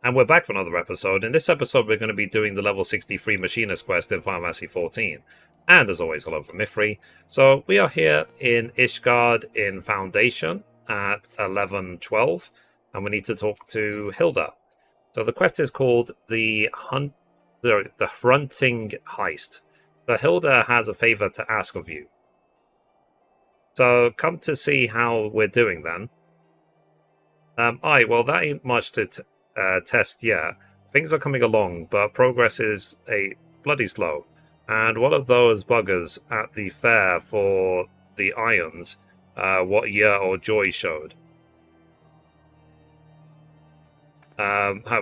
And we're back for another episode. In this episode, we're going to be doing the level 63 Machinist quest in Final Fantasy XIV. And as always, hello from Mithrie. So we are here in Ishgard in Foundation at 11:12, and we need to talk to Hilda. So the quest is called the Hunting Heist. So Hilda has a favor to ask of you. So come to see how we're doing then. Well, that ain't much to test yet. Things are coming along, but progress is bloody slow. And one of those buggers at the fair for the irons, what year or Joy showed.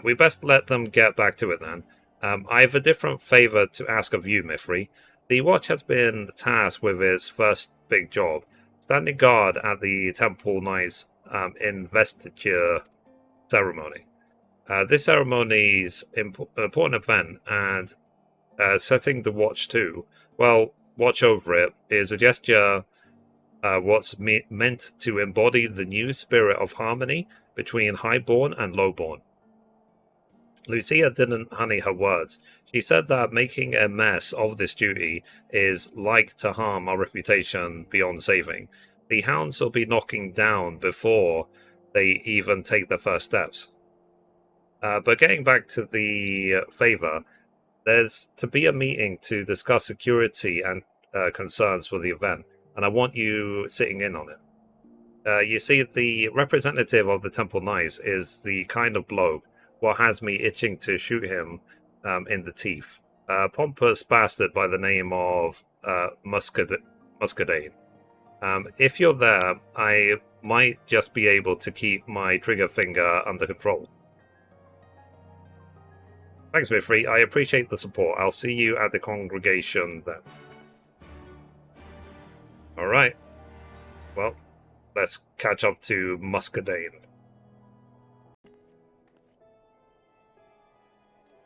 We best let them get back to it then. I have a different favor to ask of you, Mithrie. The watch has been tasked with its first big job, standing guard at the Temple Knight's investiture ceremony. This ceremony's important event, and setting the watch to, well, watch over it, is a gesture what's meant to embody the new spirit of harmony between highborn and lowborn. Lucia didn't honey her words. She said that making a mess of this duty is like to harm our reputation beyond saving. The hounds will be knocking down before they even take their first steps. But getting back to the favor, there's to be a meeting to discuss security and concerns for the event, and I want you sitting in on it. You see, the representative of the Temple Knights is the kind of bloke what has me itching to shoot him in the teeth. Pompous bastard by the name of Muscadine. If you're there, I might just be able to keep my trigger finger under control. Thanks, Mithrie. I appreciate the support. I'll see you at the congregation then. Alright. Well, let's catch up to Muscadine.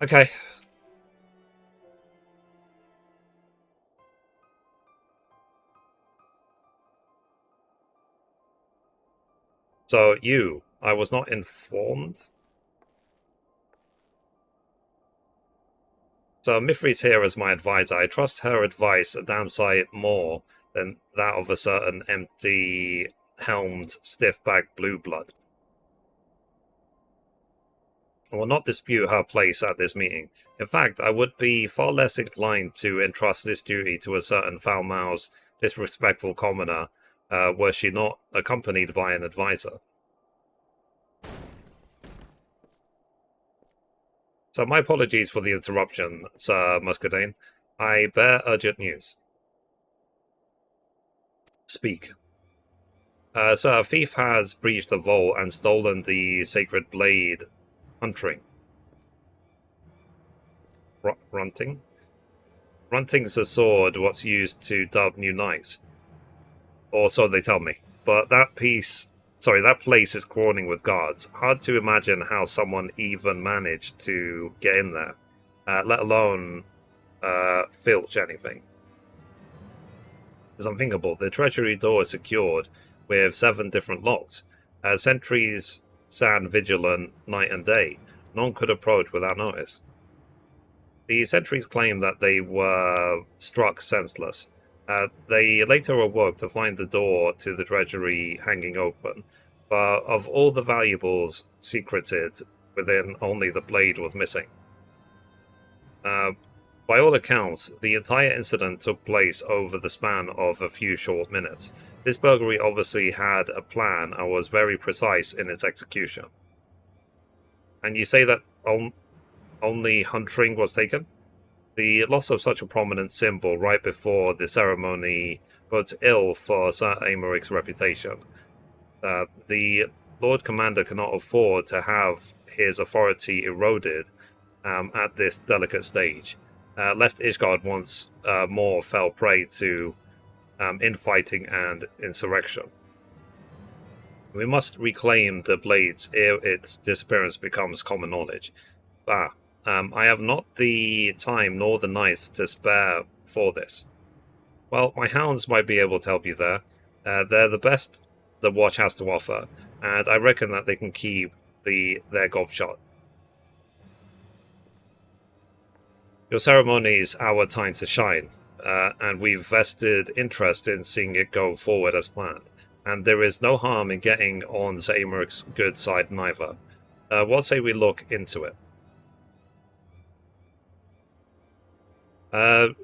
Okay. So, I was not informed? So Mithrie's here as my advisor. I trust her advice a damn sight more than that of a certain empty-helmed, stiff-backed blue blood. I will not dispute her place at this meeting. In fact, I would be far less inclined to entrust this duty to a certain foul-mouthed, disrespectful commoner, were she not accompanied by an advisor. So my apologies for the interruption, Sir Muscadine. I bear urgent news. Speak. Sir, a thief has breached the vault and stolen the sacred blade Hunting. Runting? Runting's a sword what's used to dub new knights. Or so they tell me. But that place is crawling with guards. Hard to imagine how someone even managed to get in there, let alone filch anything. It's unthinkable. The treasury door is secured with 7 different locks. Sentries stand vigilant night and day. None could approach without notice. The sentries claim that they were struck senseless. They later awoke to find the door to the treasury hanging open, but of all the valuables secreted within, only the blade was missing. By all accounts, the entire incident took place over the span of a few short minutes. This burglary obviously had a plan and was very precise in its execution. And you say that only Hunting was taken? The loss of such a prominent symbol right before the ceremony bodes ill for Sir Amaric's reputation. The Lord Commander cannot afford to have his authority eroded at this delicate stage, lest Ishgard once more fell prey to infighting and insurrection. We must reclaim the blades ere its disappearance becomes common knowledge. I have not the time nor the knights to spare for this. Well, my hounds might be able to help you there. They're the best the watch has to offer, and I reckon that they can keep their gob shot. Your ceremony is our time to shine, and we've vested interest in seeing it go forward as planned. And there is no harm in getting on Zameric's good side neither. What say we look into it?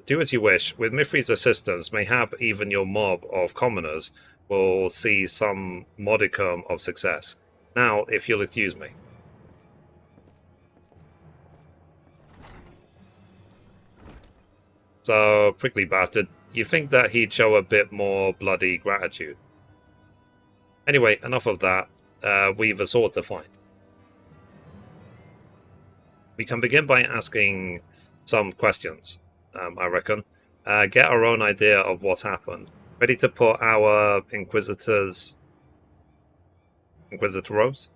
Do as you wish. With Mithrie's assistance, mayhap even your mob of commoners will see some modicum of success. Now, if you'll excuse me. So, prickly bastard, you think that he'd show a bit more bloody gratitude? Anyway, enough of that. We've a sword to find. We can begin by asking some questions, I reckon. Get our own idea of what's happened. Ready to put our Inquisitors' robes?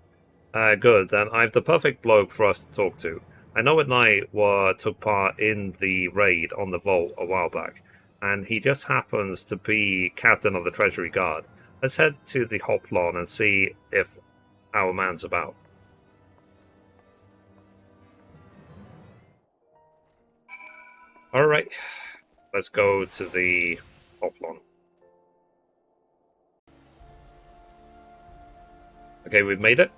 Good, then I've the perfect bloke for us to talk to. I know at night took part in the raid on the vault a while back, and he just happens to be captain of the Treasury Guard. Let's head to the Hoplon and see if our man's about. Alright, let's go to the Hoplon. Okay, we've made it.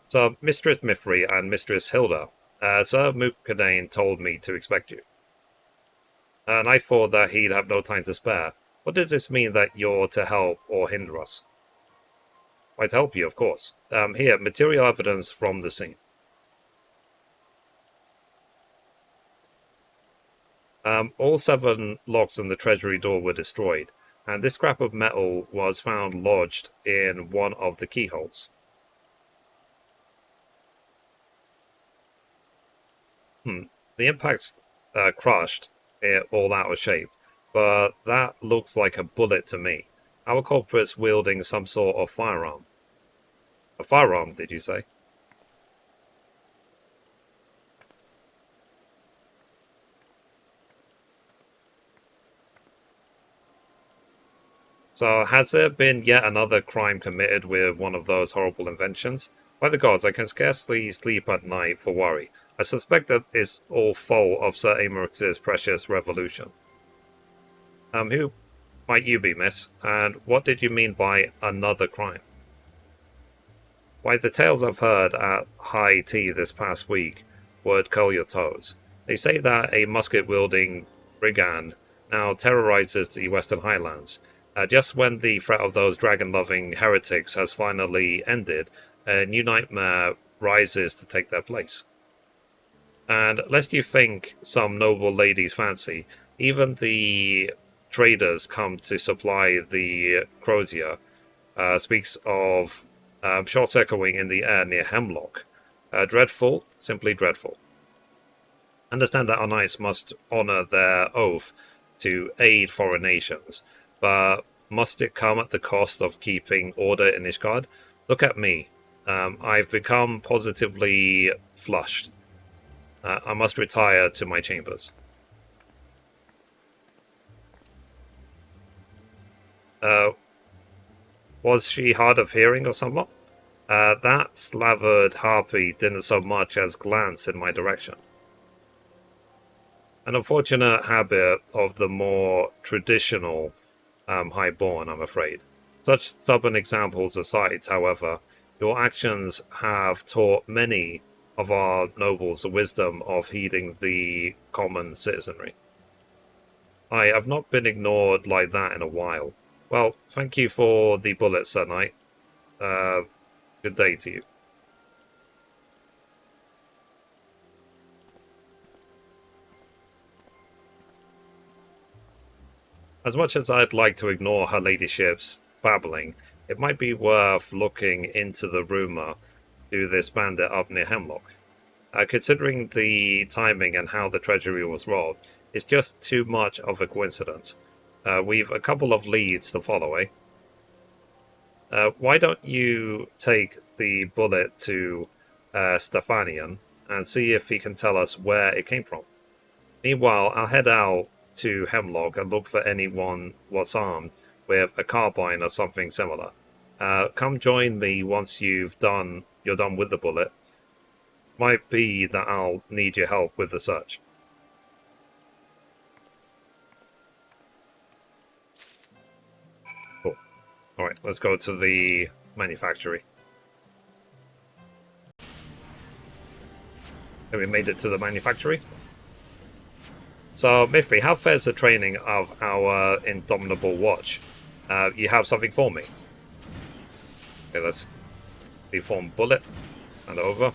So, Mistress Mithrie and Mistress Hilda, Sir Mukadane told me to expect you. And I thought that he'd have no time to spare. What does this mean that you're to help or hinder us? I'd help you, of course. Here, material evidence from the scene. All 7 locks on the treasury door were destroyed, and this scrap of metal was found lodged in one of the keyholes. The impact's crushed it all out of shape, but that looks like a bullet to me. Our culprit's wielding some sort of firearm. A firearm, did you say? So, has there been yet another crime committed with one of those horrible inventions? By the gods, I can scarcely sleep at night for worry. I suspect that it's all fault of Sir Amerix's precious revolution. Who might you be, miss? And what did you mean by another crime? Why, the tales I've heard at high tea this past week would curl your toes. They say that a musket-wielding brigand now terrorizes the Western Highlands. Just when the threat of those dragon-loving heretics has finally ended, a new nightmare rises to take their place. And lest you think some noble lady's fancy, even the traders come to supply the crozier speaks of shots echoing in the air near Hemlock. Dreadful, simply dreadful. Understand that our knights must honor their oath to aid foreign nations, but must it come at the cost of keeping order in Ishgard? Look at me. I've become positively flushed. I must retire to my chambers. Was she hard of hearing or somewhat? That slavered harpy didn't so much as glance in my direction. An unfortunate habit of the more traditional highborn, I'm afraid. Such stubborn examples aside, however, your actions have taught many of our nobles the wisdom of heeding the common citizenry. I have not been ignored like that in a while. Well, thank you for the bullet, Sir Knight. Good day to you. As much as I'd like to ignore her ladyship's babbling, it might be worth looking into the rumour to this bandit up near Hemlock. Considering the timing and how the treasury was robbed, it's just too much of a coincidence. We've a couple of leads to follow, eh? Why don't you take the bullet to Stefanian and see if he can tell us where it came from? Meanwhile, I'll head out to Hemlock and look for anyone what's armed with a carbine or something similar. Come join me once you're done with the bullet. Might be that I'll need your help with the search. Cool. Alright, let's go to the manufactory. Okay, we made it to the manufactory. So, Mithrie, how fares the training of our indomitable watch? You have something for me? Okay, let's deform bullet and over.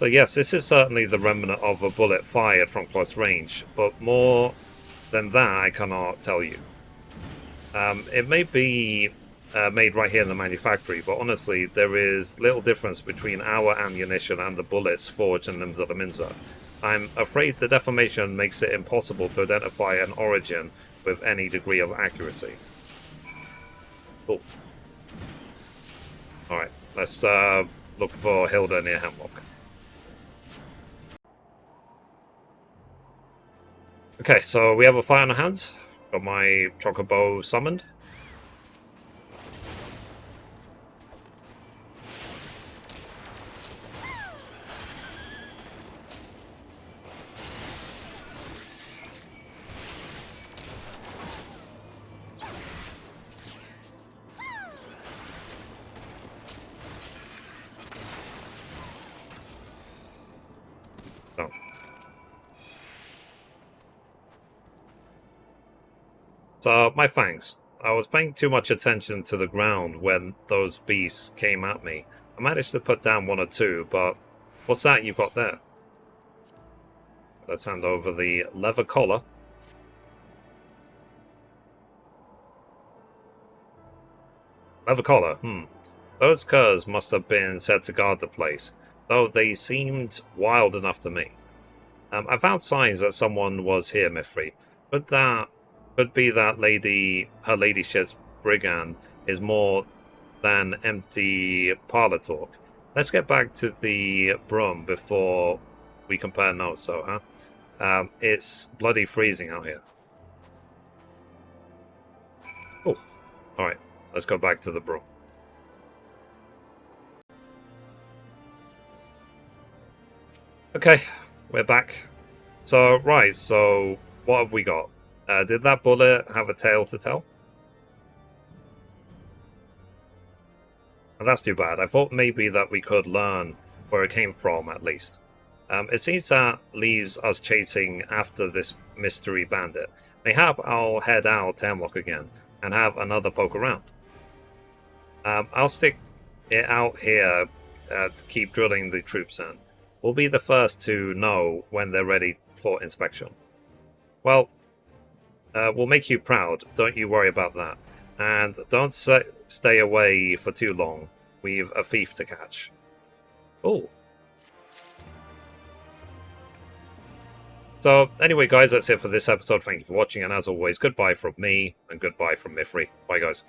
So yes, this is certainly the remnant of a bullet fired from close range, but more than that I cannot tell you. It may be made right here in the manufactory, but honestly there is little difference between our ammunition and the bullets forged in Limsa the Minza. I'm afraid the deformation makes it impossible to identify an origin with any degree of accuracy. Cool. Alright, let's look for Hilda near Hemlock. Okay, so we have a fight on our hands. Got my Chocobo summoned. Oh. So, my thanks. I was paying too much attention to the ground when those beasts came at me. I managed to put down one or two, but what's that you've got there? Let's hand over the leather collar. Leather collar, Those curs must have been set to guard the place, though they seemed wild enough to me. I found signs that someone was here, Mithrie, but that could be that her ladyship's brigand is more than empty parlor talk. Let's get back to the broom before we compare notes, though, huh? It's bloody freezing out here. Oh, alright, let's go back to the broom. Okay, we're back. So, right, so what have we got? Did that bullet have a tale to tell? And that's too bad. I thought maybe that we could learn where it came from, at least. It seems that leaves us chasing after this mystery bandit. Mayhap I'll head out to Hemlock again and have another poke around. I'll stick it out here to keep drilling the troops in. We'll be the first to know when they're ready for inspection. Well, we'll make you proud, don't you worry about that. And don't stay away for too long. We've a thief to catch. Oh. So, anyway, guys, that's it for this episode. Thank you for watching, and as always, goodbye from me, and goodbye from Mithrie. Bye, guys.